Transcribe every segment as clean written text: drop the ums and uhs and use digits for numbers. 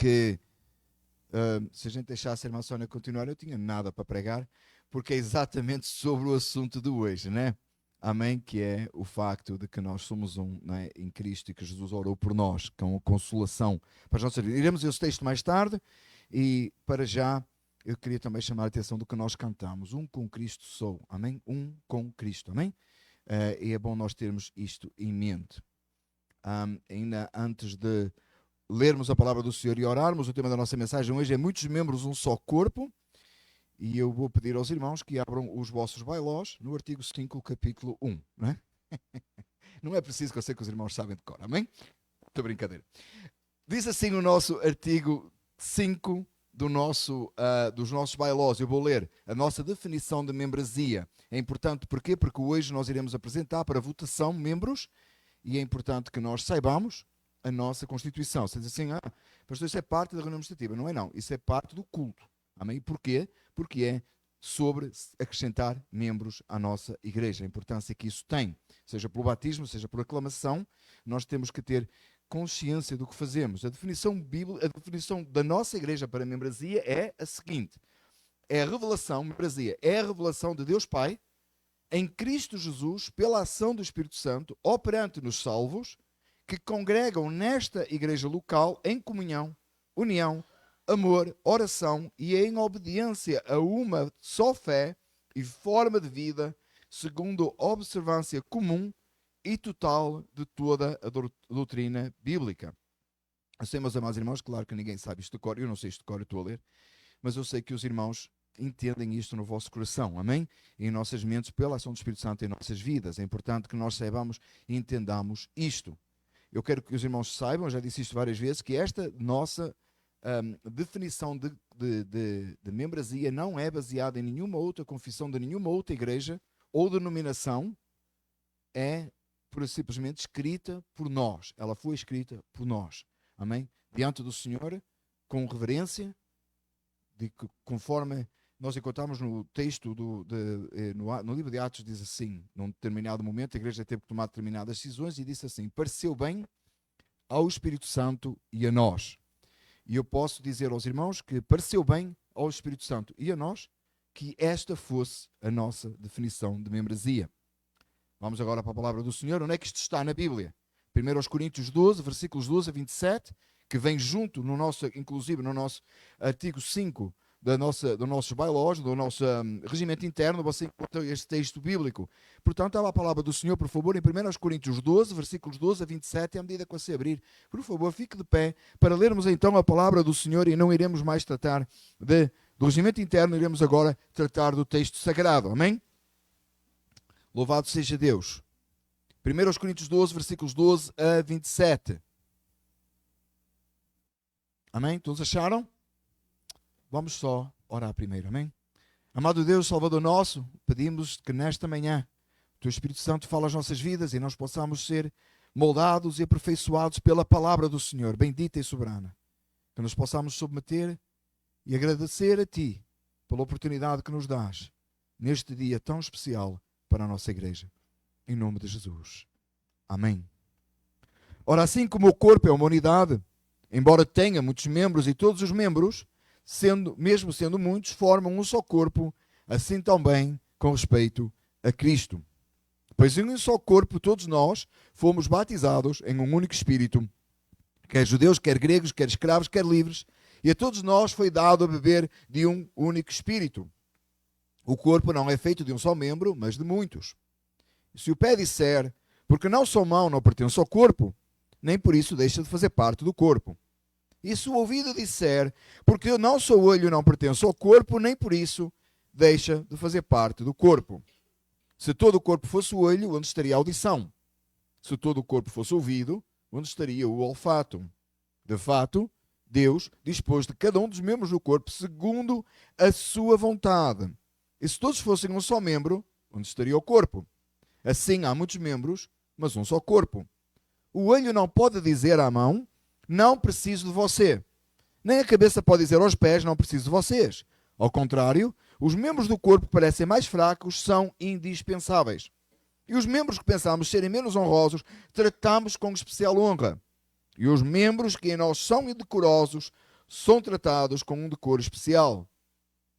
que se a gente deixasse a irmã Sónia continuar, eu tinha nada para pregar, porque é exatamente sobre o assunto de hoje, né? Amém? Que é o facto de que nós somos um, né, em Cristo, e que Jesus orou por nós, com a consolação para as nossas vidas. Iremos a esse texto mais tarde, e para já eu queria também chamar a atenção do que nós cantamos. Um com Cristo sou, amém? Um com Cristo, amém? E é bom nós termos isto em mente. Ainda antes de lermos a palavra do Senhor e orarmos, o tema da nossa mensagem hoje é muitos membros, um só corpo. E eu vou pedir aos irmãos que abram os vossos bailós no artigo 5, capítulo 1. Não é? Não é preciso, que eu sei que os irmãos sabem de cor, amém? Estou brincadeira. Diz assim o nosso artigo 5 dos nossos bailós. Eu vou ler a nossa definição de membresia. É importante, porquê? Porque hoje nós iremos apresentar para votação membros, e é importante que nós saibamos a nossa Constituição. Você diz assim, pastor, isso é parte da reunião administrativa. Não é não, isso é parte do culto. Amém? Porquê? Porque é sobre acrescentar membros à nossa igreja. A importância que isso tem, seja pelo batismo, seja por aclamação, nós temos que ter consciência do que fazemos. A definição bíblica, a definição da nossa igreja para a membresia é a seguinte: é a revelação, membresia, é a revelação de Deus Pai em Cristo Jesus, pela ação do Espírito Santo, operante nos salvos, que congregam nesta igreja local em comunhão, união, amor, oração e em obediência a uma só fé e forma de vida, segundo a observância comum e total de toda a doutrina bíblica. Eu sei, meus amados irmãos, claro que ninguém sabe isto de cor, eu não sei isto de cor, eu estou a ler, mas eu sei que os irmãos entendem isto no vosso coração, amém? E em nossas mentes, pela ação do Espírito Santo em nossas vidas. É importante que nós saibamos e entendamos isto. Eu quero que os irmãos saibam, já disse isto várias vezes, que esta nossa definição de membresia não é baseada em nenhuma outra confissão de nenhuma outra igreja ou denominação, é simplesmente escrita por nós. Ela foi escrita por nós, amém? Diante do Senhor, com reverência, conforme nós encontramos no texto no livro de Atos, diz assim, num determinado momento a igreja teve que tomar determinadas decisões e disse assim: pareceu bem ao Espírito Santo e a nós. E eu posso dizer aos irmãos que pareceu bem ao Espírito Santo e a nós que esta fosse a nossa definição de membresia. Vamos agora para a palavra do Senhor. Onde é que isto está na Bíblia? 1 Coríntios 12, versículos 12 a 27, que vem junto, inclusive no nosso artigo 5 do nossos bylaws, do nosso regimento interno, você encontra este texto bíblico. Portanto, há a palavra do Senhor, por favor, em 1 Coríntios 12, versículos 12 a 27, à medida que você abrir, por favor, fique de pé, para lermos então a palavra do Senhor, e não iremos mais tratar do regimento interno, iremos agora tratar do texto sagrado, amém? Louvado seja Deus. 1 Coríntios 12, versículos 12 a 27. Amém? Todos acharam? Vamos só orar primeiro, amém? Amado Deus, Salvador nosso, pedimos que nesta manhã o Teu Espírito Santo fale às nossas vidas e nós possamos ser moldados e aperfeiçoados pela palavra do Senhor, bendita e soberana. Que nos possamos submeter e agradecer a Ti pela oportunidade que nos dás neste dia tão especial para a nossa igreja. Em nome de Jesus. Amém. Ora, assim como o corpo é uma unidade, embora tenha muitos membros e todos os membros, mesmo sendo muitos, formam um só corpo, assim também com respeito a Cristo. Pois em um só corpo todos nós fomos batizados em um único Espírito, quer judeus, quer gregos, quer escravos, quer livres, e a todos nós foi dado a beber de um único Espírito. O corpo não é feito de um só membro, mas de muitos. E se o pé disser, porque não sou mão, não pertence ao corpo, nem por isso deixa de fazer parte do corpo. E se o ouvido disser, porque eu não sou olho, não pertenço ao corpo, nem por isso deixa de fazer parte do corpo. Se todo o corpo fosse olho, onde estaria a audição? Se todo o corpo fosse ouvido, onde estaria o olfato? De fato, Deus dispôs de cada um dos membros do corpo segundo a sua vontade. E se todos fossem um só membro, onde estaria o corpo? Assim há muitos membros, mas um só corpo. O olho não pode dizer à mão, não preciso de você. Nem a cabeça pode dizer aos pés, não preciso de vocês. Ao contrário, os membros do corpo que parecem mais fracos são indispensáveis. E os membros que pensamos serem menos honrosos, tratamos com especial honra. E os membros que em nós são indecorosos, são tratados com um decoro especial,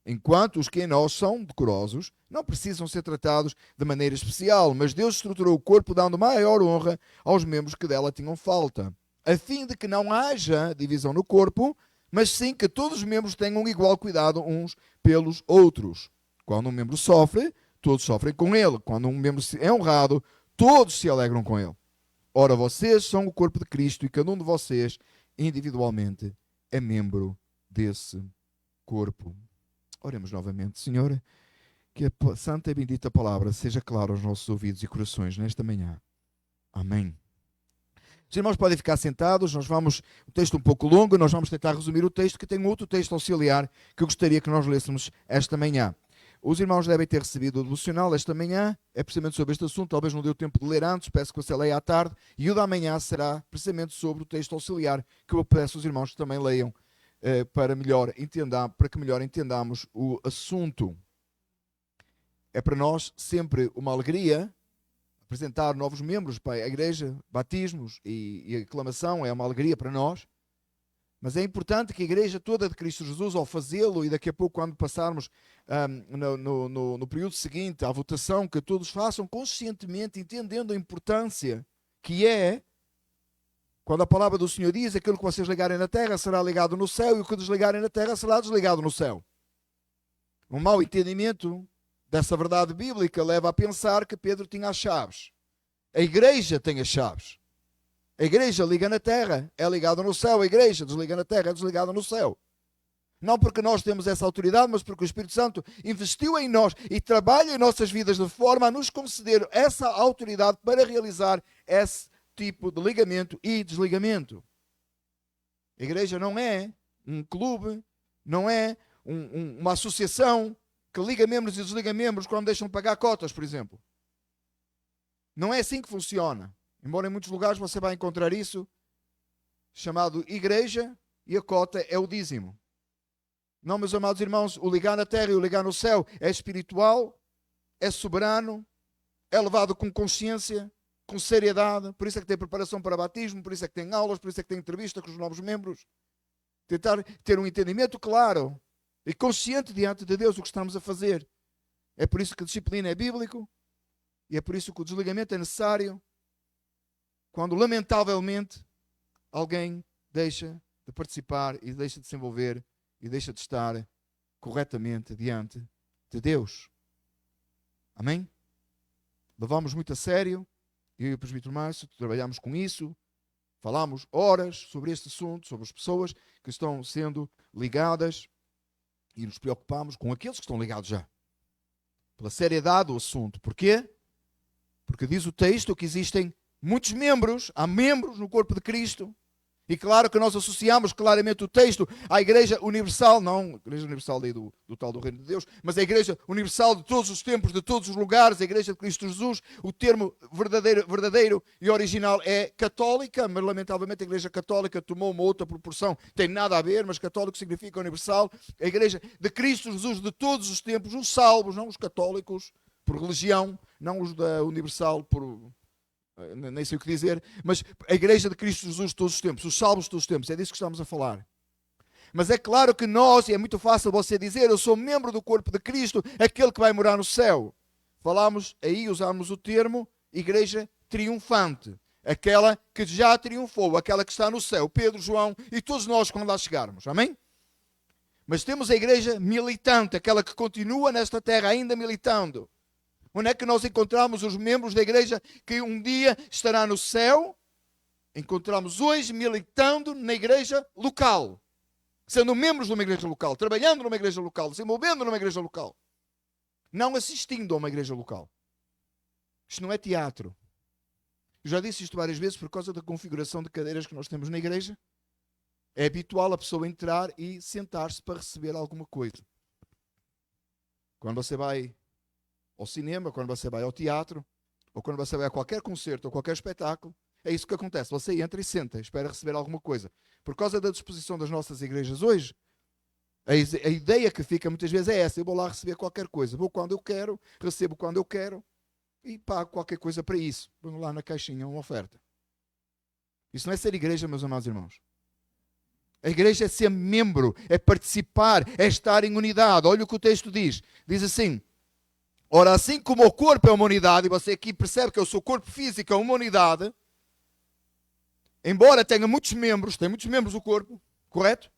enquanto os que em nós são decorosos não precisam ser tratados de maneira especial, mas Deus estruturou o corpo dando maior honra aos membros que dela tinham falta, a fim de que não haja divisão no corpo, mas sim que todos os membros tenham igual cuidado uns pelos outros. Quando um membro sofre, todos sofrem com ele. Quando um membro é honrado, todos se alegram com ele. Ora, vocês são o corpo de Cristo e cada um de vocês, individualmente, é membro desse corpo. Oremos novamente, Senhor, que a santa e bendita palavra seja clara aos nossos ouvidos e corações nesta manhã. Amém. Os irmãos podem ficar sentados, o texto um pouco longo, nós vamos tentar resumir o texto, que tem outro texto auxiliar que eu gostaria que nós lêssemos esta manhã. Os irmãos devem ter recebido o devocional esta manhã, é precisamente sobre este assunto, talvez não deu tempo de ler antes, peço que você leia à tarde, e o da manhã será precisamente sobre o texto auxiliar, que eu peço aos irmãos que também leiam, para que melhor entendamos o assunto. É para nós sempre uma alegria apresentar novos membros para a igreja, batismos e aclamação, é uma alegria para nós. Mas é importante que a igreja toda de Cristo Jesus, ao fazê-lo, e daqui a pouco, quando passarmos no período seguinte à votação, que todos façam conscientemente, entendendo a importância que é, quando a palavra do Senhor diz: aquilo que vocês ligarem na terra será ligado no céu, e o que desligarem na terra será desligado no céu. Um mau entendimento dessa verdade bíblica leva a pensar que Pedro tinha as chaves. A igreja tem as chaves. A igreja liga na terra, é ligada no céu. A igreja desliga na terra, é desligada no céu. Não porque nós temos essa autoridade, mas porque o Espírito Santo investiu em nós e trabalha em nossas vidas de forma a nos conceder essa autoridade para realizar esse tipo de ligamento e desligamento. A igreja não é um clube, não é uma associação que liga membros e desliga membros quando deixam de pagar cotas, por exemplo. Não é assim que funciona. Embora em muitos lugares você vai encontrar isso, chamado igreja, e a cota é o dízimo. Não, meus amados irmãos, o ligar na terra e o ligar no céu é espiritual, é soberano, é levado com consciência, com seriedade. Por isso é que tem preparação para batismo, por isso é que tem aulas, por isso é que tem entrevista com os novos membros. Tentar ter um entendimento claro e consciente diante de Deus do que estamos a fazer. É por isso que a disciplina é bíblico e é por isso que o desligamento é necessário quando, lamentavelmente, alguém deixa de participar e deixa de se envolver e deixa de estar corretamente diante de Deus. Amém? Levamos muito a sério, eu e o presbítero Márcio trabalhamos com isso, falamos horas sobre este assunto, sobre as pessoas que estão sendo ligadas e nos preocupamos com aqueles que estão ligados já. Pela seriedade do assunto. Porquê? Porque diz o texto que existem muitos membros, há membros no corpo de Cristo. E claro que nós associamos claramente o texto à Igreja Universal, não a Igreja Universal do tal do Reino de Deus, mas a Igreja Universal de todos os tempos, de todos os lugares, a Igreja de Cristo Jesus. O termo verdadeiro e original é católica, mas lamentavelmente a Igreja Católica tomou uma outra proporção, tem nada a ver, mas católico significa universal. A Igreja de Cristo Jesus de todos os tempos, os salvos, não os católicos por religião, não os da Universal por... nem sei o que dizer, mas a Igreja de Cristo Jesus de todos os tempos, os salvos de todos os tempos, é disso que estamos a falar. Mas é claro que nós, e é muito fácil você dizer, eu sou membro do corpo de Cristo, aquele que vai morar no céu. Falámos, aí usámos o termo igreja triunfante, aquela que já triunfou, aquela que está no céu, Pedro, João e todos nós quando lá chegarmos, amém? Mas temos a igreja militante, aquela que continua nesta terra ainda militando. Onde é que nós encontramos os membros da igreja que um dia estará no céu? Encontramos hoje militando na igreja local. Sendo membros de uma igreja local, trabalhando numa igreja local, se envolvendo numa igreja local. Não assistindo a uma igreja local. Isto não é teatro. Eu já disse isto várias vezes por causa da configuração de cadeiras que nós temos na igreja. É habitual a pessoa entrar e sentar-se para receber alguma coisa. Quando você vai ao cinema, quando você vai ao teatro, ou quando você vai a qualquer concerto ou qualquer espetáculo, é isso que acontece. Você entra e senta, espera receber alguma coisa. Por causa da disposição das nossas igrejas hoje, a ideia que fica muitas vezes é essa: eu vou lá receber qualquer coisa, vou quando eu quero, recebo quando eu quero e pago qualquer coisa para isso. Ponho lá na caixinha uma oferta. Isso não é ser igreja, meus amados irmãos. A igreja é ser membro, é participar, é estar em unidade. Olha o que o texto diz. Diz assim: ora, assim como o corpo é uma unidade, e você aqui percebe que o seu corpo físico é uma unidade, embora tenha muitos membros, tem muitos membros o corpo, correto?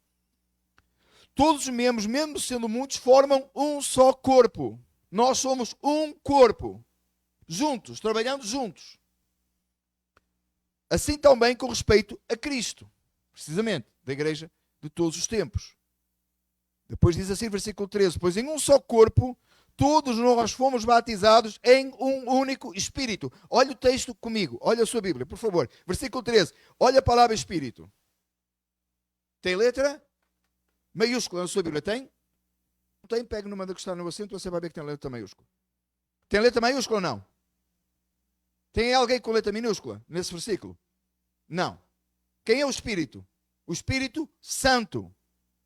Todos os membros, mesmo sendo muitos, formam um só corpo. Nós somos um corpo, juntos, trabalhando juntos. Assim também com respeito a Cristo, precisamente, da igreja de todos os tempos. Depois diz assim, versículo 13, pois em um só corpo, todos nós fomos batizados em um único Espírito. Olha o texto comigo, olha a sua Bíblia, por favor. Versículo 13, olha a palavra Espírito. Tem letra maiúscula na sua Bíblia, tem? Não tem? Pegue numa que está no assento, você vai ver que tem letra maiúscula. Tem letra maiúscula ou não? Tem alguém com letra minúscula nesse versículo? Não. Quem é o Espírito? O Espírito Santo.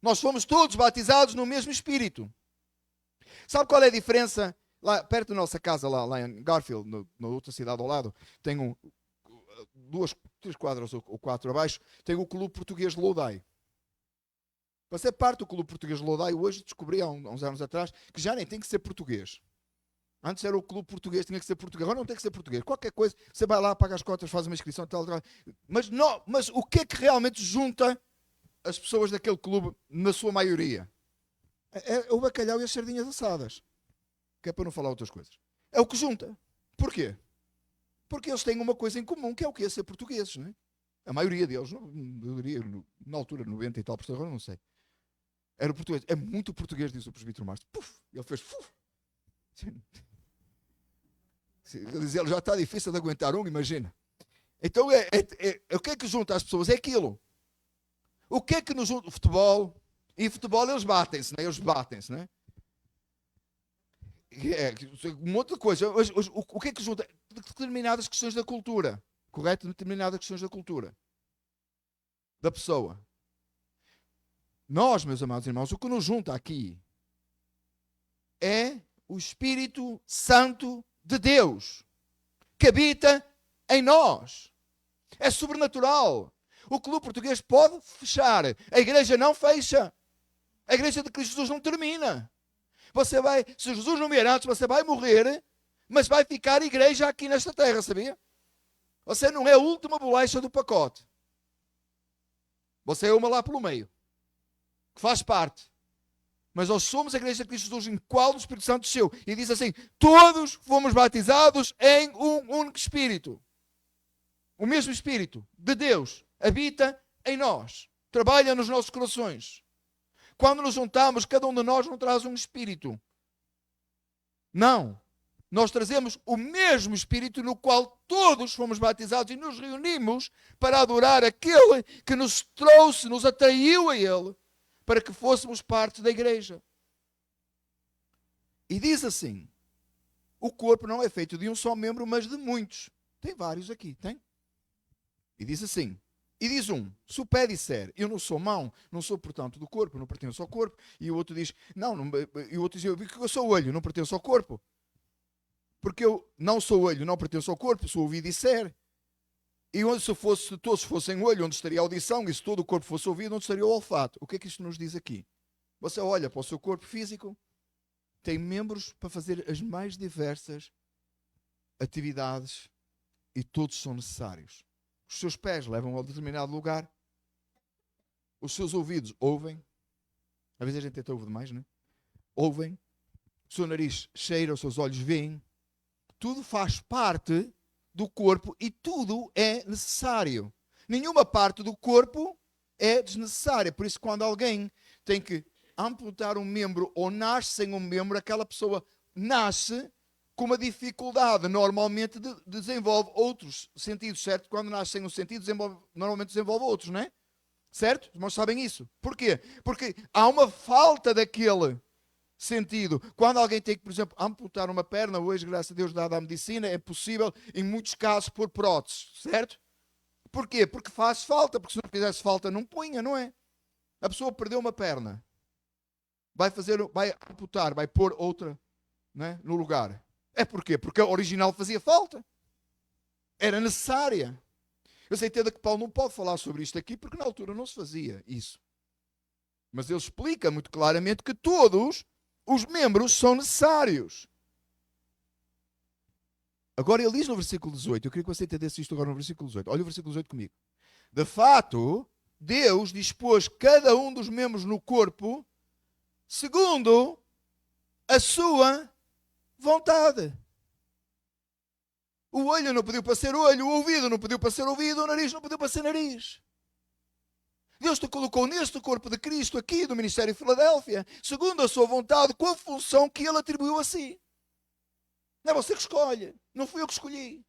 Nós fomos todos batizados no mesmo Espírito. Sabe qual é a diferença? Lá perto da nossa casa, lá em Garfield, na outra cidade ao lado, tem três quadras ou quatro abaixo, tem o Clube Português de Loudai. Para ser parte do Clube Português de Loudai, hoje descobri há uns anos atrás que já nem tem que ser português. Antes era o Clube Português, tinha que ser português. Agora não tem que ser português. Qualquer coisa, você vai lá, paga as cotas, faz uma inscrição, tal. Mas o que é que realmente junta as pessoas daquele clube, na sua maioria? É o bacalhau e as sardinhas assadas. Que é para não falar outras coisas. É o que junta. Porquê? Porque eles têm uma coisa em comum, que é o que é ser portugueses, não é? A maioria deles, eu diria, na altura, 90 e tal, por agora não sei. Era português. É muito português, disse o presbítero Márcio. Puf! Ele fez puf! Ele já está difícil de aguentar imagina. Então, o que é que junta as pessoas? É aquilo. O que é que nos junta? O futebol. E futebol eles batem-se, né? Eles batem-se, né? Um monte de coisa. O que é que junta? Determinadas questões da cultura. Correto? Determinadas questões da cultura. Da pessoa. Nós, meus amados irmãos, o que nos junta aqui é o Espírito Santo de Deus, que habita em nós. É sobrenatural. O Clube Português pode fechar, a igreja não fecha. A igreja de Cristo Jesus não termina. Você vai, se Jesus não vier antes, você vai morrer, mas vai ficar igreja aqui nesta terra, sabia? Você não é a última bolacha do pacote. Você é uma lá pelo meio, que faz parte. Mas nós somos a igreja de Cristo Jesus, em qual o Espírito Santo desceu. E diz assim, todos fomos batizados em um único Espírito. O mesmo Espírito de Deus habita em nós. Trabalha nos nossos corações. Quando nos juntamos, cada um de nós não traz um Espírito. Não. Nós trazemos o mesmo Espírito no qual todos fomos batizados e nos reunimos para adorar aquele que nos trouxe, nos atraiu a Ele, para que fôssemos parte da igreja. E diz assim, o corpo não é feito de um só membro, mas de muitos. Tem vários aqui, tem? E diz assim, e diz um, se o pé disser, eu não sou mão, não sou portanto do corpo, não pertenço ao corpo, e o outro diz, e o outro diz, eu sou olho, não pertenço ao corpo. Porque eu não sou olho, não pertenço ao corpo, se o ouvido disser. E onde se todos fossem olho, onde estaria a audição, e se todo o corpo fosse ouvido, onde estaria o olfato? O que é que isto nos diz aqui? Você olha para o seu corpo físico, tem membros para fazer as mais diversas atividades e todos são necessários. Os seus pés levam a determinado lugar, os seus ouvidos ouvem, às vezes a gente até ouve demais, não é? Ouvem, o seu nariz cheira, os seus olhos veem, tudo faz parte do corpo e tudo é necessário. Nenhuma parte do corpo é desnecessária. Por isso, quando alguém tem que amputar um membro ou nasce sem um membro, aquela pessoa nasce com uma dificuldade. Normalmente desenvolve outros sentidos, certo? Quando nasce sem um sentido, normalmente desenvolve outros, não é? Certo? Os irmãos sabem isso. Porquê? Porque há uma falta daquele sentido. Quando alguém tem que, por exemplo, amputar uma perna, hoje, graças a Deus, dada a medicina, é possível, em muitos casos, pôr próteses, certo? Porquê? Porque faz falta, porque se não fizesse falta, não punha, não é? A pessoa perdeu uma perna, vai amputar, vai pôr outra, não é? No lugar. É porquê? Porque a original fazia falta. Era necessária. Eu sei até que Paulo não pode falar sobre isto aqui, porque na altura não se fazia isso. Mas ele explica muito claramente que todos os membros são necessários. Agora ele diz no versículo 18, eu queria que você entendesse isto agora no versículo 18. Olha o versículo 18 comigo. De fato, Deus dispôs cada um dos membros no corpo segundo a sua vontade. O olho não pediu para ser olho, o ouvido não pediu para ser ouvido, o nariz não pediu para ser nariz. Deus te colocou neste corpo de Cristo aqui do Ministério de Filadélfia, segundo a sua vontade, com a função que Ele atribuiu a si. Não é você que escolhe, não fui eu que escolhi.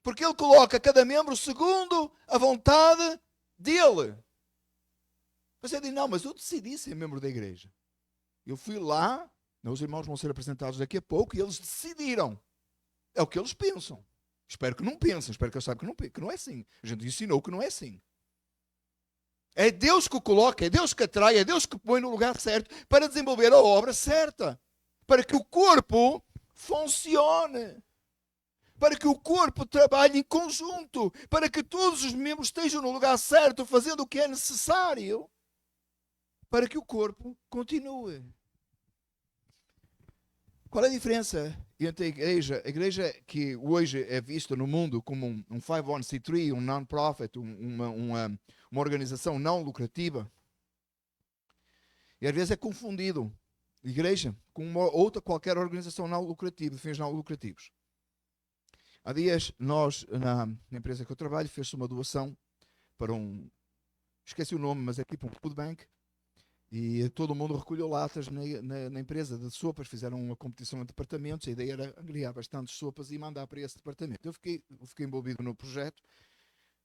Porque Ele coloca cada membro segundo a vontade dEle. Você diz, não, mas eu decidi ser membro da igreja. Eu fui lá, meus irmãos vão ser apresentados daqui a pouco, e eles decidiram. É o que eles pensam. Espero que não pensem, espero que eles saibam que não é assim. A gente ensinou que não é assim. É Deus que o coloca, é Deus que atrai, é Deus que põe no lugar certo para desenvolver a obra certa. Para que o corpo funcione. Para que o corpo trabalhe em conjunto. Para que todos os membros estejam no lugar certo, fazendo o que é necessário. Para que o corpo continue. Qual é a diferença entre a igreja que hoje é vista no mundo como um 501c3, um non-profit, uma organização não lucrativa? E às vezes é confundido igreja com uma outra qualquer organização não lucrativa, de fins não lucrativos. Há dias, nós, na empresa que eu trabalho, fez-se uma doação para esqueci o nome, mas é tipo um food bank. E todo mundo recolheu latas na empresa de sopas, fizeram uma competição entre departamentos, a ideia era agregar bastantes sopas e mandar para esse departamento. Eu fiquei envolvido no projeto,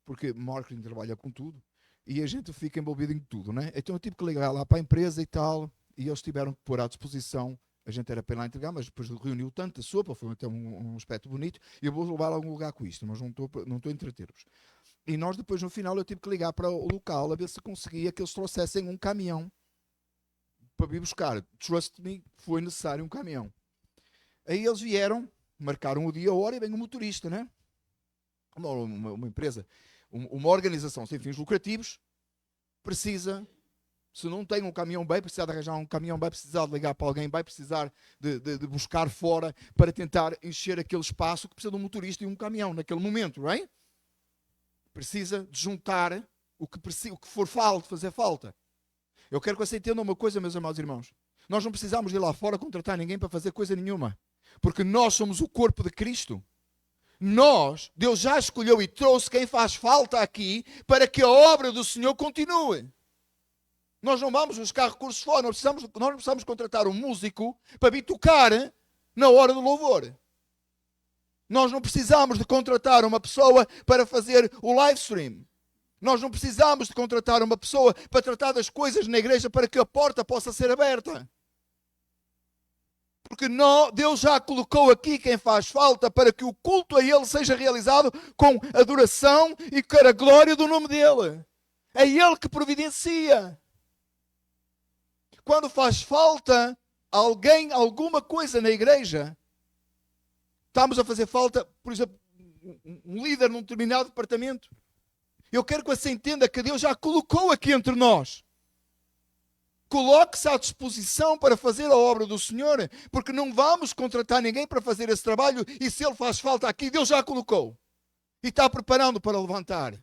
porque marketing trabalha com tudo, e a gente fica envolvido em tudo, né? Então eu tive que ligar lá para a empresa e tal, e eles tiveram que pôr à disposição, a gente era para ir lá entregar, mas depois reuniu tanta sopa, foi até um aspecto bonito, e eu vou levar a algum lugar com isto, mas não estou a entreter-vos. E nós depois, no final, eu tive que ligar para o local, a ver se conseguia que eles trouxessem um caminhão para vir buscar. Trust me, foi necessário um caminhão. Aí eles vieram, marcaram o dia, a hora, e vem o motorista, né? Uma empresa, uma organização sem fins lucrativos, precisa, se não tem um caminhão, vai precisar de arranjar um caminhão, vai precisar de ligar para alguém, vai precisar de buscar fora para tentar encher aquele espaço que precisa de um motorista e um caminhão naquele momento, right? Precisa de juntar o que for fazer falta. Eu quero que você entenda uma coisa, meus amados irmãos. Nós não precisamos ir lá fora contratar ninguém para fazer coisa nenhuma. Porque nós somos o corpo de Cristo. Deus já escolheu e trouxe quem faz falta aqui para que a obra do Senhor continue. Nós não vamos buscar recursos fora. Nós não precisamos contratar um músico para vir tocar na hora do louvor. Nós não precisamos de contratar uma pessoa para fazer o live stream. Nós não precisamos de contratar uma pessoa para tratar das coisas na igreja para que a porta possa ser aberta. Porque Deus já colocou aqui quem faz falta para que o culto a Ele seja realizado com adoração e para a glória do nome dEle. É Ele que providencia. Quando faz falta alguém, alguma coisa na igreja, estamos a fazer falta, por exemplo, um líder num determinado departamento. Eu quero que você entenda que Deus já colocou aqui entre nós. Coloque-se à disposição para fazer a obra do Senhor, porque não vamos contratar ninguém para fazer esse trabalho, e se ele faz falta aqui, Deus já colocou. E está preparando para levantar.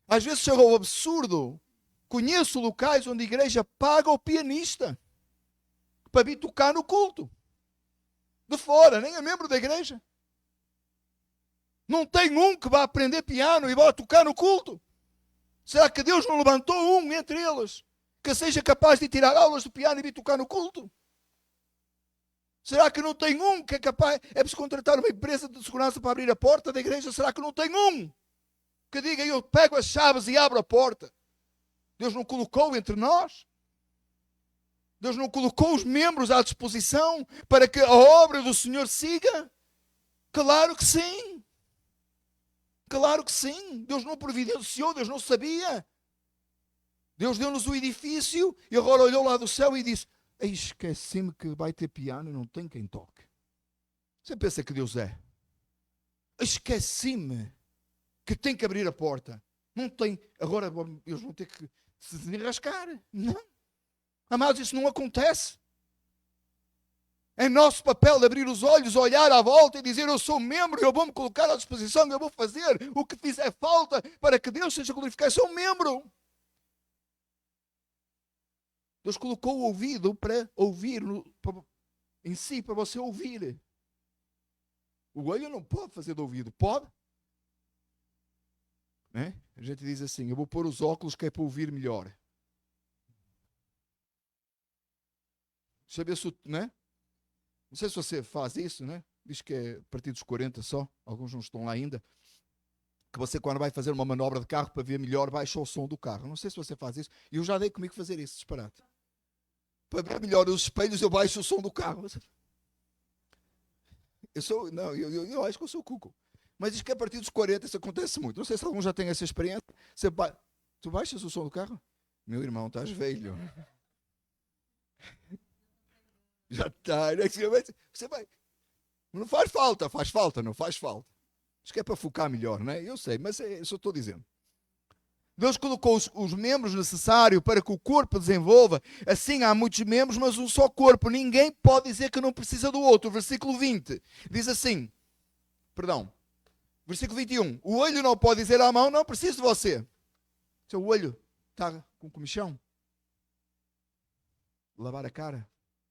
Às vezes chega ao absurdo. Conheço locais onde a igreja paga o pianista para vir tocar no culto. De fora, nem é membro da igreja. Não tem um que vá aprender piano e vá tocar no culto? Será que Deus não levantou um entre eles que seja capaz de tirar aulas de piano e vir tocar no culto? Será que não tem um que é capaz? É preciso contratar uma empresa de segurança para abrir a porta da igreja? Será que não tem um que diga, eu pego as chaves e abro a porta? Deus não colocou entre nós? Deus não colocou os membros à disposição para que a obra do Senhor siga? Claro que sim. Claro que sim. Deus não providenciou, Deus não sabia. Deus deu-nos o edifício e agora olhou lá do céu e disse, esqueci-me que vai ter piano e não tem quem toque. Você pensa que Deus é? Esqueci-me que tem que abrir a porta. Não tem. Agora eles vão ter que se desenrascar. Não. Amados, isso não acontece. É nosso papel de abrir os olhos, olhar à volta e dizer: eu sou membro, eu vou me colocar à disposição, eu vou fazer o que fizer falta para que Deus seja glorificado. Eu sou um membro. Deus colocou o ouvido para ouvir em si, para você ouvir. O olho não pode fazer de ouvido, pode? Né? A gente diz assim: eu vou pôr os óculos que é para ouvir melhor. Saber se, né? Não sei se você faz isso, né? Diz que é a partir dos 40 só, alguns não estão lá ainda. Que você, quando vai fazer uma manobra de carro para ver melhor, baixa o som do carro. Não sei se você faz isso. E eu já dei comigo fazer isso, disparate. Para ver melhor os espelhos, eu baixo o som do carro. Eu acho que eu sou cuco. Mas diz que a partir dos 40 isso acontece muito. Não sei se algum já tem essa experiência. Tu baixas o som do carro? Meu irmão, estás velho. Já está. Você vai. Não faz falta, não faz falta. Acho que é para focar melhor, não é? Eu sei, mas eu só estou dizendo. Deus colocou os membros necessários para que o corpo desenvolva. Assim há muitos membros, mas um só corpo. Ninguém pode dizer que não precisa do outro. Versículo 20 diz assim, versículo 21. O olho não pode dizer à mão: não preciso de você. Seu olho está com comichão. Lavar a cara.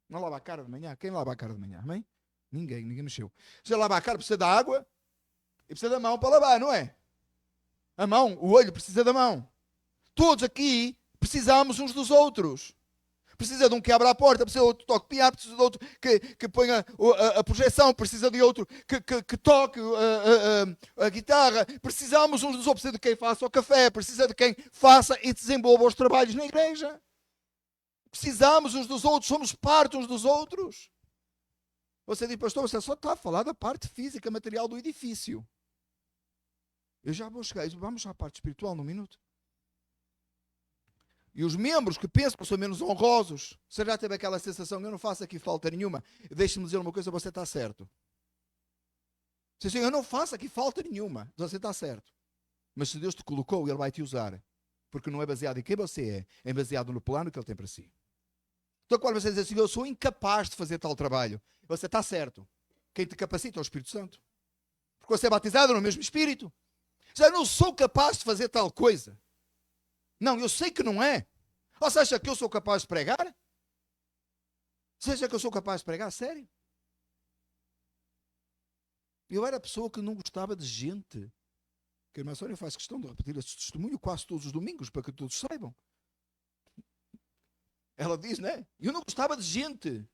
Não lava a cara de manhã. Quem lava a cara de manhã? Amém? Ninguém mexeu. Você lava a cara, precisa da água e precisa da mão para lavar, não é? A mão, o olho precisa da mão. Todos aqui precisamos uns dos outros. Precisa de um que abra a porta, precisa de outro que toque piano, precisa de outro que ponha a projeção, precisa de outro que toque a guitarra. Precisamos uns dos outros. Precisa de quem faça o café, precisa de quem faça e desenvolva os trabalhos na igreja. Precisamos uns dos outros, somos parte uns dos outros. Você diz: pastor, você só está a falar da parte física, material do edifício. Eu já vou chegar. Vamos à parte espiritual num minuto. E os membros que pensam que são menos honrosos, você já teve aquela sensação: eu não faço aqui falta nenhuma. Deixe-me dizer uma coisa: você está certo. Você diz: eu não faço aqui falta nenhuma. Você está certo. Mas se Deus te colocou, Ele vai te usar. Porque não é baseado em quem você é baseado no plano que Ele tem para si. Então quando você diz assim: eu sou incapaz de fazer tal trabalho, você está certo. Quem te capacita é o Espírito Santo. Porque você é batizado no mesmo Espírito. Eu não sou capaz de fazer tal coisa. Não, eu sei que não é. Ou você acha que eu sou capaz de pregar? Você acha que eu sou capaz de pregar? Sério? Eu era a pessoa que não gostava de gente. Que a irmã Sónia faz questão de repetir esse testemunho quase todos os domingos, para que todos saibam. Ela diz, né? Eu não gostava de gente.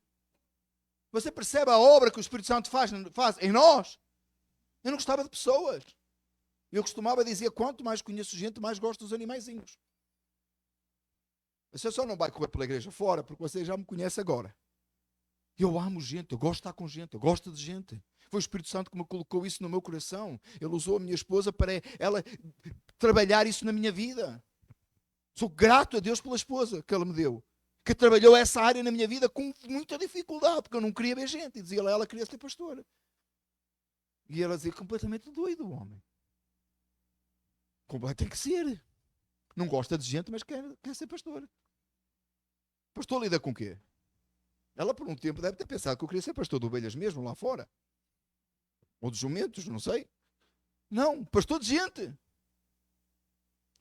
Você percebe a obra que o Espírito Santo faz em nós? Eu não gostava de pessoas. Eu costumava dizer: quanto mais conheço gente, mais gosto dos animaizinhos. Você só não vai correr pela igreja fora, porque você já me conhece agora. Eu amo gente, eu gosto de estar com gente, eu gosto de gente. Foi o Espírito Santo que me colocou isso no meu coração. Ele usou a minha esposa para ela trabalhar isso na minha vida. Sou grato a Deus pela esposa que Ele me deu, que trabalhou essa área na minha vida com muita dificuldade, porque eu não queria ver gente. E dizia ela queria ser pastora. E ela dizia: completamente doido o homem. Tem que ser. Não gosta de gente, mas quer ser pastor. Pastor lida com o quê? Ela por um tempo deve ter pensado que eu queria ser pastor de ovelhas mesmo lá fora. Ou de jumentos, não sei. Não, pastor de gente.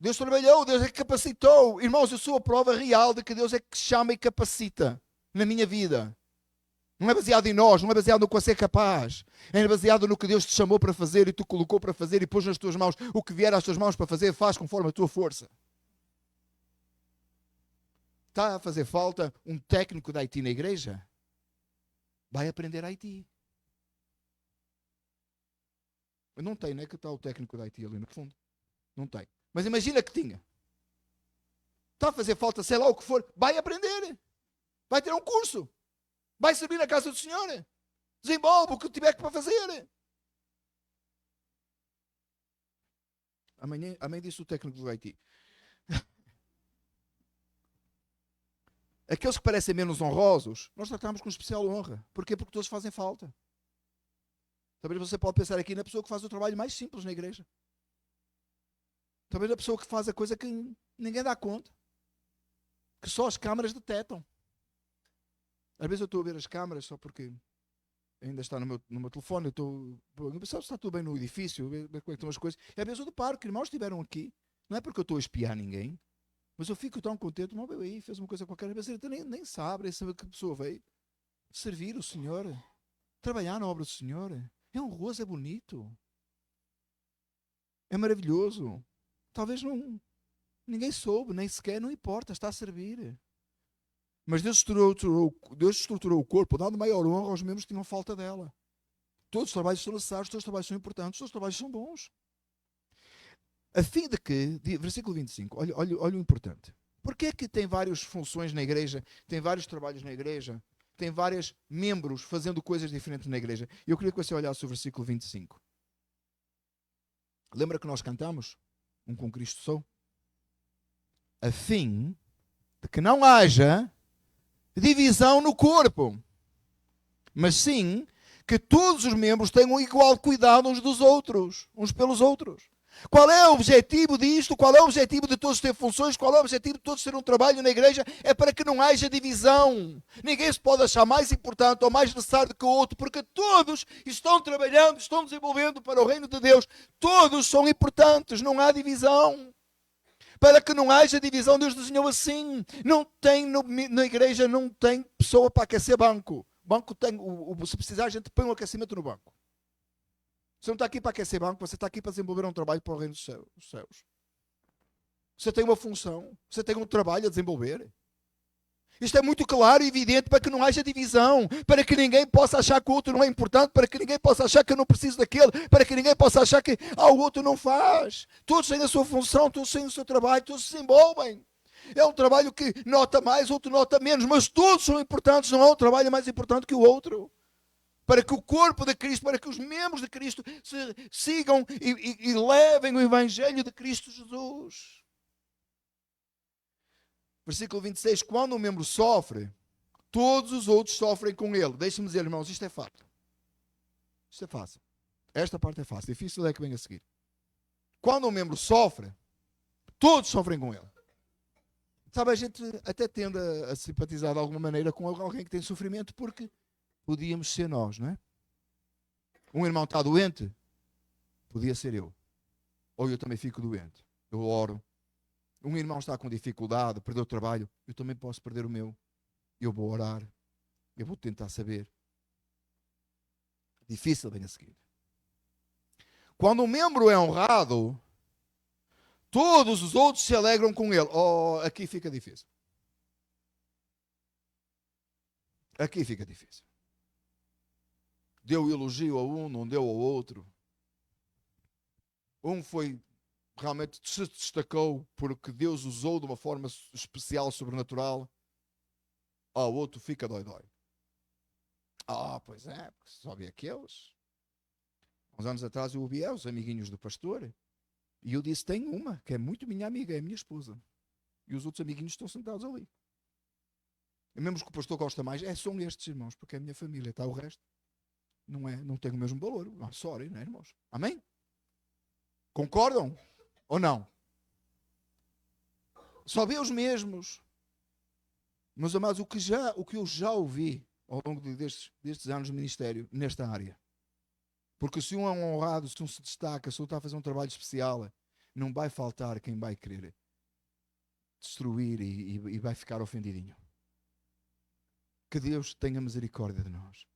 Deus trabalhou, Deus é que capacitou. Irmãos, eu sou a prova real de que Deus é que chama e capacita na minha vida. Não é baseado em nós, não é baseado no que você é capaz. É baseado no que Deus te chamou para fazer e te colocou para fazer e pôs nas tuas mãos. O que vier às tuas mãos para fazer, faz conforme a tua força. Está a fazer falta um técnico de IT na igreja? Vai aprender IT. Não tem, não é que está o técnico de IT ali no fundo. Não tem. Mas imagina que tinha. Está a fazer falta, sei lá o que for, vai aprender. Vai ter um curso. Vai servir na casa do Senhor. Desenvolve o que tiver que para fazer. Amém disse o técnico do IT. Aqueles que parecem menos honrosos, nós tratamos com especial honra. Porquê? Porque todos fazem falta. Talvez você pode pensar aqui na pessoa que faz o trabalho mais simples na igreja. Talvez na pessoa que faz a coisa que ninguém dá conta. que só as câmaras detectam. Às vezes eu estou a ver as câmaras só porque ainda está no meu telefone, eu estou a pensar se está tudo bem no edifício, ver como é que estão as coisas. E às vezes eu deparo que irmãos estiveram aqui, não é porque eu estou a espiar ninguém, mas eu fico tão contente, irmão veio aí, fez uma coisa qualquer, às vezes ele nem sabe, nem sabe que a pessoa veio servir o Senhor, trabalhar na obra do Senhor. É honroso, é bonito, é maravilhoso. Talvez ninguém soube, nem sequer, não importa, está a servir. Mas Deus estruturou o corpo, dando maior honra aos membros que tinham falta dela. Todos os trabalhos são necessários, todos os trabalhos são importantes, todos os trabalhos são bons. A fim de que, versículo 25, olha o importante. Porquê é que tem várias funções na igreja, tem vários trabalhos na igreja, tem vários membros fazendo coisas diferentes na igreja? Eu queria que você olhasse o versículo 25. Lembra que nós cantamos? Um com Cristo sou? A fim de que não haja divisão no corpo, mas sim que todos os membros tenham igual cuidado uns dos outros, uns pelos outros. Qual é o objetivo disto? Qual é o objetivo de todos ter funções? Qual é o objetivo de todos ter um trabalho na igreja? É para que não haja divisão. Ninguém se pode achar mais importante ou mais necessário do que o outro, porque todos estão trabalhando, estão desenvolvendo para o reino de Deus. Todos são importantes, não há divisão. Para que não haja divisão, Deus desenhou assim. Não tem na igreja, não tem pessoa para aquecer banco. Banco tem, se precisar, a gente põe um aquecimento no banco. Você não está aqui para aquecer banco, você está aqui para desenvolver um trabalho para o reino dos céus. Você tem uma função, você tem um trabalho a desenvolver. Isto é muito claro e evidente para que não haja divisão, para que ninguém possa achar que o outro não é importante, para que ninguém possa achar que eu não preciso daquele, para que ninguém possa achar que o outro não faz. Todos têm a sua função, todos têm o seu trabalho, todos se envolvem. É um trabalho que nota mais, outro nota menos, mas todos são importantes, não há um trabalho mais importante que o outro. Para que o corpo de Cristo, para que os membros de Cristo sigam e levem o Evangelho de Cristo Jesus. Versículo 26, quando um membro sofre, todos os outros sofrem com ele. Deixem-me dizer, irmãos, isto é fato. Isto é fácil. Esta parte é fácil, difícil é que vem a seguir. Quando um membro sofre, todos sofrem com ele. Sabe, a gente até tende a simpatizar de alguma maneira com alguém que tem sofrimento, porque podíamos ser nós, não é? Um irmão está doente, podia ser eu. Ou eu também fico doente. Eu oro. Um irmão está com dificuldade, perdeu o trabalho, eu também posso perder o meu. Eu vou orar. Eu vou tentar saber. Difícil vem a seguir. Quando um membro é honrado, todos os outros se alegram com ele. Oh, aqui fica difícil. Aqui fica difícil. Deu elogio a um, não deu ao outro. Um foi, realmente se destacou porque Deus usou de uma forma especial, sobrenatural. O outro fica dói-dói. Pois é, porque só vi aqueles. Uns anos atrás eu ouvi os amiguinhos do pastor. E eu disse, tem uma, que é muito minha amiga, é a minha esposa. E os outros amiguinhos estão sentados ali. E mesmo que o pastor gosta mais, são estes irmãos, porque é a minha família, está o resto. Não tem o mesmo valor. Sorry, não é, irmãos? Amém? Concordam? Ou não? Só vê os mesmos. Meus amados, o que eu já ouvi ao longo destes anos de ministério, nesta área. Porque se um é um honrado, se um se destaca, se um está a fazer um trabalho especial, não vai faltar quem vai querer destruir e vai ficar ofendidinho. Que Deus tenha misericórdia de nós.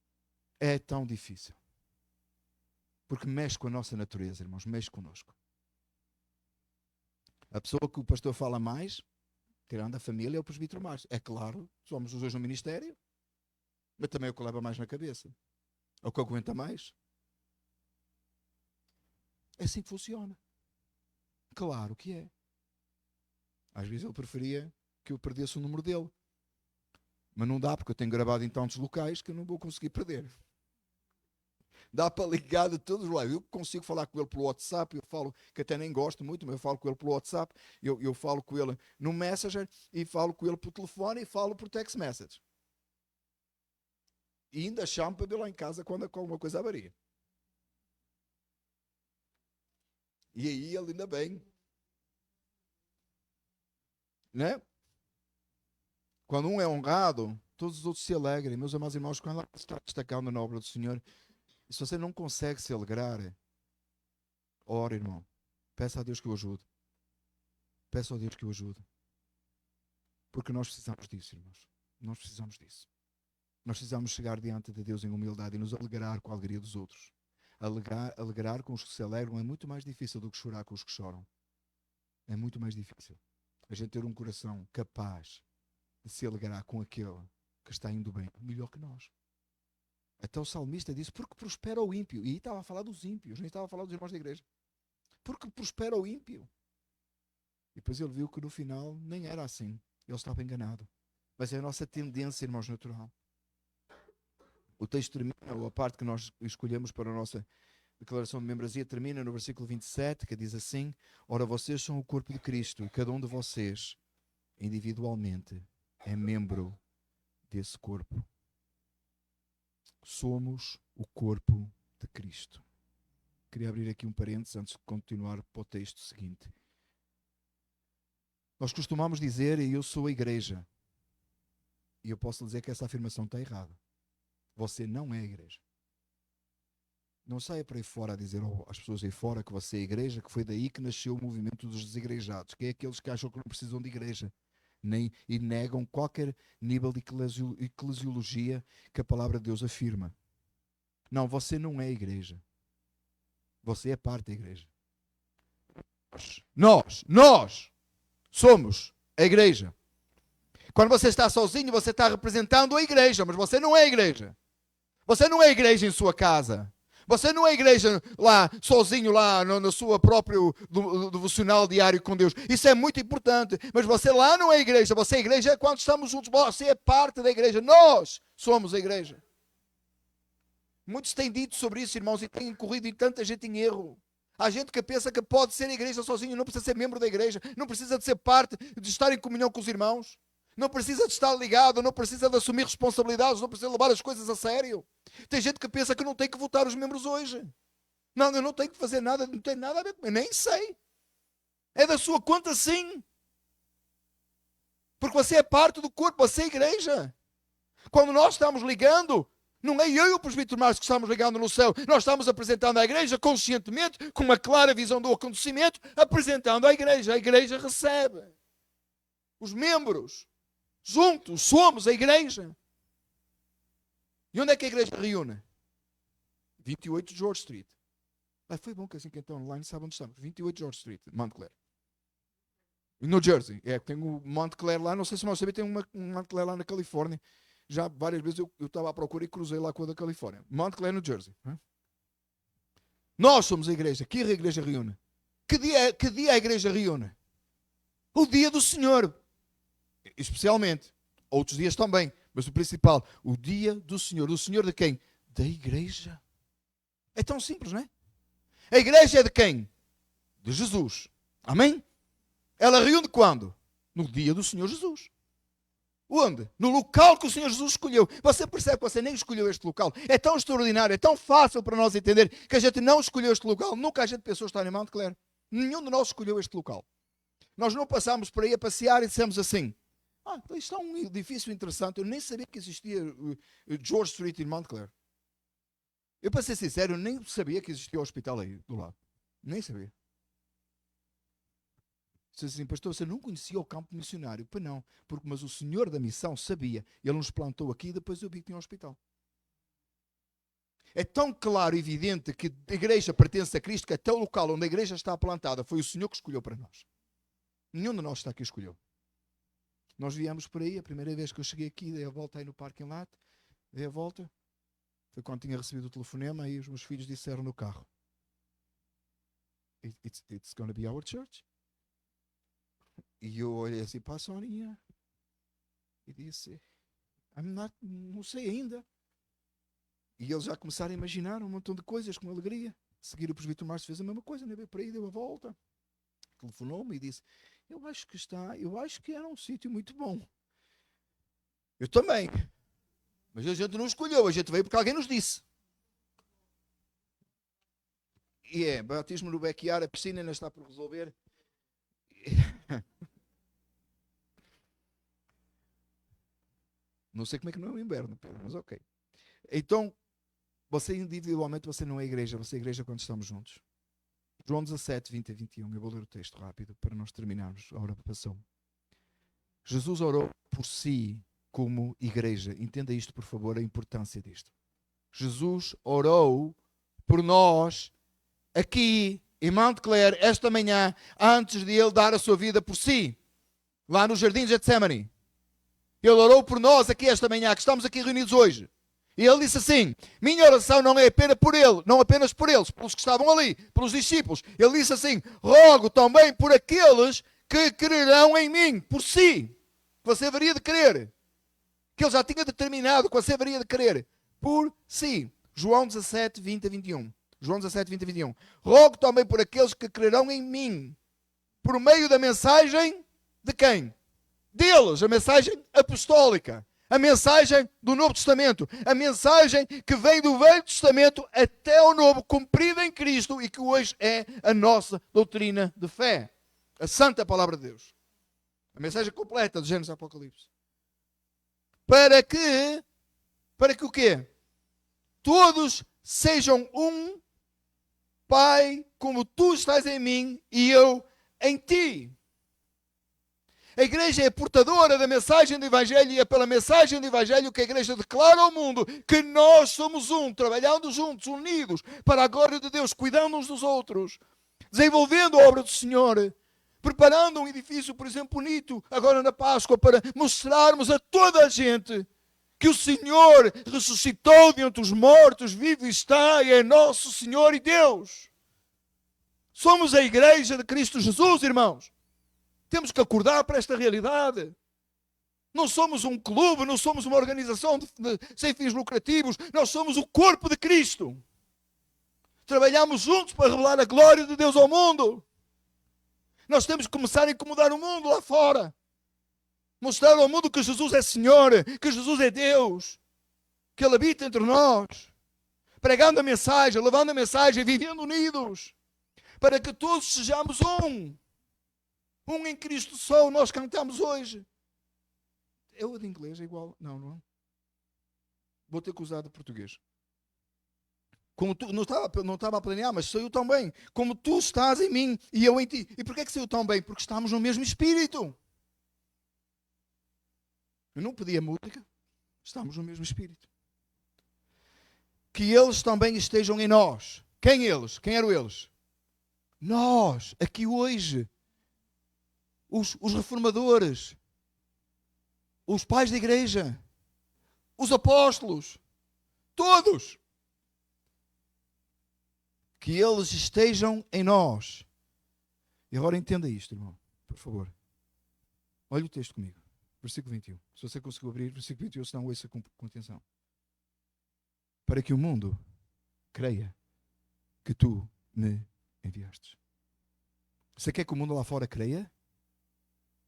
É tão difícil. Porque mexe com a nossa natureza, irmãos, mexe connosco. A pessoa que o pastor fala mais, tirando a família, é o presbítero Márcio. É claro, somos os dois no ministério, mas também é o que leva mais na cabeça. É o que aguenta mais. É assim que funciona. Claro que é. Às vezes ele preferia que eu perdesse o número dele. Mas não dá, porque eu tenho gravado em tantos locais que eu não vou conseguir perder. Dá para ligar de todos os lados. Eu consigo falar com ele pelo WhatsApp, eu falo, que até nem gosto muito, mas eu falo com ele pelo WhatsApp, eu falo com ele no Messenger, e falo com ele por telefone, e falo por text message. E ainda chamo para ver lá em casa quando alguma coisa avaria. E aí ele ainda bem. Né? Quando um é honrado, todos os outros se alegrem. Meus amados irmãos, quando ela está destacando na obra do Senhor, e se você não consegue se alegrar, ora, irmão. Peça a Deus que o ajude. Peça a Deus que o ajude. Porque nós precisamos disso, irmãos. Nós precisamos disso. Nós precisamos chegar diante de Deus em humildade e nos alegrar com a alegria dos outros. Alegrar com os que se alegram é muito mais difícil do que chorar com os que choram. É muito mais difícil. A gente ter um coração capaz de se alegrar com aquele que está indo bem, melhor que nós. Até o salmista disse, porque prospera o ímpio. E aí estava a falar dos ímpios, nem estava a falar dos irmãos da igreja. Porque prospera o ímpio. E depois ele viu que no final nem era assim. Ele estava enganado. Mas é a nossa tendência, irmãos, natural. O texto termina, ou a parte que nós escolhemos para a nossa declaração de membresia, termina no versículo 27, que diz assim: ora, vocês são o corpo de Cristo, e cada um de vocês, individualmente, é membro desse corpo. Somos o corpo de Cristo. Queria abrir aqui um parênteses antes de continuar para o texto seguinte. Nós costumamos dizer, eu sou a igreja. E eu posso dizer que essa afirmação está errada. Você não é a igreja. Não saia por aí fora a dizer às pessoas aí fora que você é a igreja, que foi daí que nasceu o movimento dos desigrejados, que é aqueles que acham que não precisam de igreja e negam qualquer nível de eclesiologia que a palavra de Deus afirma. Não, você não é a igreja. Você é parte da igreja. Nós somos a igreja. Quando você está sozinho, você está representando a igreja, mas você não é a igreja. Você não é a igreja em sua casa. Você não é a igreja lá, sozinho lá, no seu próprio devocional diário com Deus. Isso é muito importante. Mas você lá não é a igreja. Você é a igreja quando estamos juntos. Você é parte da igreja. Nós somos a igreja. Muitos têm dito sobre isso, irmãos, e têm incorrido em tanta gente em erro. Há gente que pensa que pode ser a igreja sozinho, não precisa ser membro da igreja, não precisa de ser parte, de estar em comunhão com os irmãos. Não precisa de estar ligado, não precisa de assumir responsabilidades, não precisa levar as coisas a sério. Tem gente que pensa que não tem que votar os membros hoje. Não, eu não tenho que fazer nada, não tem nada a ver comigo, nem sei. É da sua conta sim. Porque você é parte do corpo, você é a igreja. Quando nós estamos ligando, não é eu e o presbítero Márcio que estamos ligando no céu. Nós estamos apresentando à igreja conscientemente, com uma clara visão do acontecimento, apresentando à igreja. A igreja recebe. Os membros, juntos, somos a igreja. E onde é que a igreja reúne? 28 de George Street. Foi bom que assim que então online sabe onde estamos. 28 de George Street, Montclair. No Jersey. Tem o Montclair lá, não sei se não sabia, tem um Montclair lá na Califórnia. Já várias vezes eu estava à procura e cruzei lá com a da Califórnia. Montclair, no Jersey. Nós somos a igreja. Que a igreja reúne? Que dia a igreja reúne? O dia do Senhor. Especialmente. Outros dias também. Mas o principal, o dia do Senhor. Do Senhor de quem? Da igreja. É tão simples, não é? A igreja é de quem? De Jesus. Amém? Ela reúne quando? No dia do Senhor Jesus. Onde? No local que o Senhor Jesus escolheu. Você percebe que você nem escolheu este local. É tão extraordinário, é tão fácil para nós entender que a gente não escolheu este local. Nunca a gente pensou estar em Montclair. Nenhum de nós escolheu este local. Nós não passámos por aí a passear e dissemos assim: isto é um edifício interessante. Eu nem sabia que existia George Street em Montclair. Eu, para ser sincero, eu nem sabia que existia o hospital aí do lado. Nem sabia. Disse assim: pastor, você não conhecia o campo missionário? Pois não, mas o senhor da missão sabia. Ele nos plantou aqui e depois eu vi que tinha um hospital. É tão claro e evidente que a igreja pertence a Cristo que até o local onde a igreja está plantada foi o Senhor que escolheu para nós. Nenhum de nós está aqui escolheu. Nós viemos por aí, a primeira vez que eu cheguei aqui, dei a volta aí no parking lot, dei a volta, foi quando tinha recebido o telefonema e os meus filhos disseram no carro: It's going to be our church. E eu olhei assim para a Soninha e disse: não sei ainda. E eles já começaram a imaginar um montão de coisas com alegria. A seguir o presbítero Márcio fez a mesma coisa, veio para aí, deu a volta, telefonou-me e disse: eu acho que era um sítio muito bom. Eu também. Mas a gente não escolheu, a gente veio porque alguém nos disse. E batismo no backyard, a piscina ainda está por resolver. Não sei como é que não é o inverno, Pedro, mas ok. Então, você individualmente, você não é igreja, você é igreja quando estamos juntos. João 17, 20 a 21. Eu vou ler o texto rápido para nós terminarmos. A hora passou. Jesus orou por si como igreja. Entenda isto, por favor, a importância disto. Jesus orou por nós aqui em Mount Clare esta manhã, antes de ele dar a sua vida por si, lá no jardim de Getsemane. Ele orou por nós aqui esta manhã, que estamos aqui reunidos hoje. E ele disse assim: minha oração não é apenas por ele, não apenas por eles, pelos que estavam ali, pelos discípulos. Ele disse assim: rogo também por aqueles que crerão em mim, por si. Você haveria de crer. Que ele já tinha determinado que você haveria de crer. Por si. João 17, 20 a 21. João 17, 20 a 21. Rogo também por aqueles que crerão em mim, por meio da mensagem de quem? Deles, a mensagem apostólica. A mensagem do Novo Testamento, a mensagem que vem do Velho Testamento até o Novo, cumprida em Cristo e que hoje é a nossa doutrina de fé. A santa palavra de Deus. A mensagem completa do Gênesis Apocalipse. Para que o quê? Todos sejam um, Pai, como tu estás em mim e eu em ti. A igreja é portadora da mensagem do Evangelho e é pela mensagem do Evangelho que a igreja declara ao mundo que nós somos um, trabalhando juntos, unidos, para a glória de Deus, cuidando uns dos outros, desenvolvendo a obra do Senhor, preparando um edifício, por exemplo, bonito, agora na Páscoa, para mostrarmos a toda a gente que o Senhor ressuscitou de entre os mortos, vivo está e é nosso Senhor e Deus. Somos a igreja de Cristo Jesus, irmãos. Temos que acordar para esta realidade. Não somos um clube, não somos uma organização sem fins lucrativos. Nós somos o corpo de Cristo. Trabalhamos juntos para revelar a glória de Deus ao mundo. Nós temos que começar a incomodar o mundo lá fora. Mostrar ao mundo que Jesus é Senhor, que Jesus é Deus, que Ele habita entre nós. Pregando a mensagem, levando a mensagem, vivendo unidos. Para que todos sejamos um. Um em Cristo só, nós cantamos hoje. Eu de inglês é igual. Não. Vou ter que usar de português. Como tu, não estava a planear, mas saiu tão bem. Como tu estás em mim e eu em ti. E porquê que saiu tão bem? Porque estamos no mesmo espírito. Eu não pedi a música. Estamos no mesmo espírito. Que eles também estejam em nós. Quem eles? Quem eram eles? Nós, aqui hoje. Os reformadores, os pais da igreja, os apóstolos, todos. Que eles estejam em nós. E agora entenda isto, irmão, por favor. Olha o texto comigo, versículo 21. Se você conseguiu abrir, versículo 21, senão ouça com atenção. Para que o mundo creia que tu me enviastes. Você quer que o mundo lá fora creia?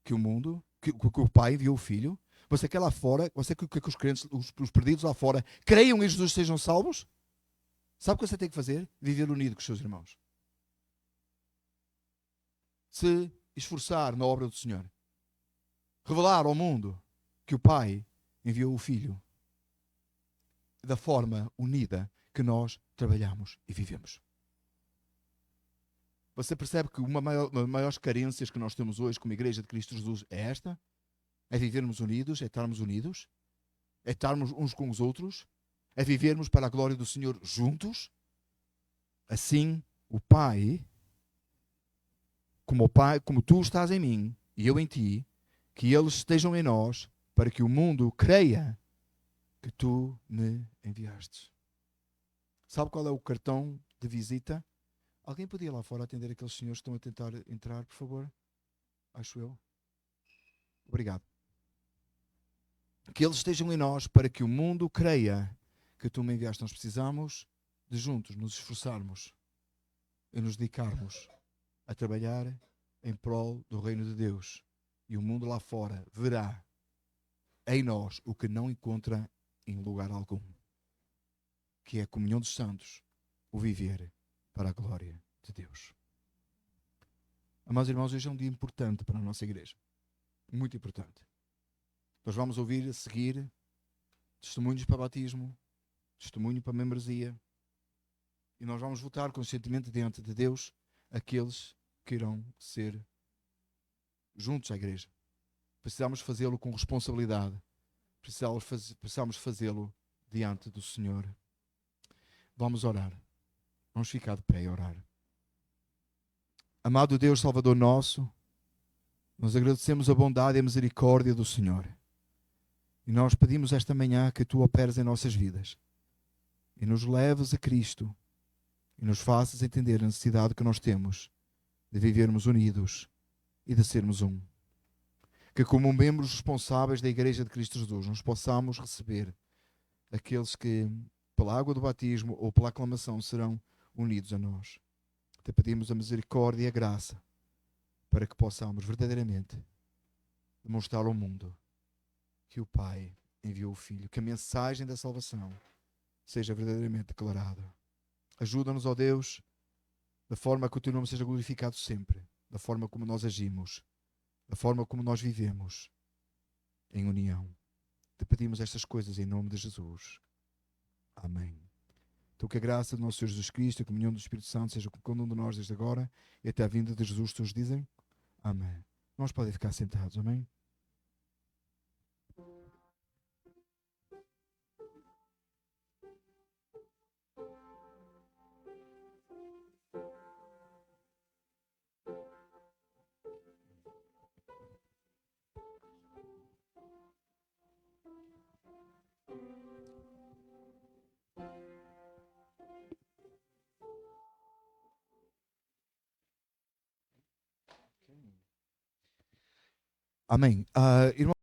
Que o mundo, que o Pai enviou o Filho? Você quer lá fora, você quer que os crentes, os perdidos lá fora, creiam e Jesus sejam salvos? Sabe o que você tem que fazer? Viver unido com os seus irmãos. Se esforçar na obra do Senhor. Revelar ao mundo que o Pai enviou o Filho da forma unida que nós trabalhamos e vivemos. Você percebe que uma das maiores carências que nós temos hoje como Igreja de Cristo Jesus é esta? É vivermos unidos, é estarmos unidos, é estarmos uns com os outros, é vivermos para a glória do Senhor juntos. Assim, o Pai, como tu estás em mim e eu em ti, que eles estejam em nós, para que o mundo creia que tu me enviaste. Sabe qual é o cartão de visita? Alguém podia lá fora atender aqueles senhores que estão a tentar entrar, por favor? Acho eu. Obrigado. Que eles estejam em nós para que o mundo creia que tu me enviaste. Nós precisamos de juntos nos esforçarmos e nos dedicarmos a trabalhar em prol do reino de Deus. E o mundo lá fora verá em nós o que não encontra em lugar algum. Que é a comunhão dos santos, o viver para a glória de Deus. Amados irmãos, hoje é um dia importante para a nossa igreja. Muito importante. Nós vamos ouvir a seguir testemunhos para batismo, testemunho para membresia. E nós vamos votar conscientemente diante de Deus aqueles que irão ser juntos à igreja. Precisamos fazê-lo com responsabilidade. Precisamos fazê-lo diante do Senhor. Vamos orar. Vamos ficar de pé e orar. Amado Deus, Salvador nosso, nós agradecemos a bondade e a misericórdia do Senhor. E nós pedimos esta manhã que Tu operes em nossas vidas e nos leves a Cristo e nos faças entender a necessidade que nós temos de vivermos unidos e de sermos um. Que como membros responsáveis da Igreja de Cristo Jesus nós possamos receber aqueles que pela água do batismo ou pela aclamação serão unidos a nós. Te pedimos a misericórdia e a graça para que possamos verdadeiramente demonstrar ao mundo que o Pai enviou o Filho, que a mensagem da salvação seja verdadeiramente declarada. Ajuda-nos, ó Deus, da forma que o Teu nome seja glorificado sempre, da forma como nós agimos, da forma como nós vivemos em união. Te pedimos estas coisas em nome de Jesus. Amém. Então que a graça do nosso Senhor Jesus Cristo, a comunhão do Espírito Santo seja com cada um de nós desde agora e até a vinda de Jesus, todos dizem? Amém. Nós podem ficar sentados, amém? Amém. Irmão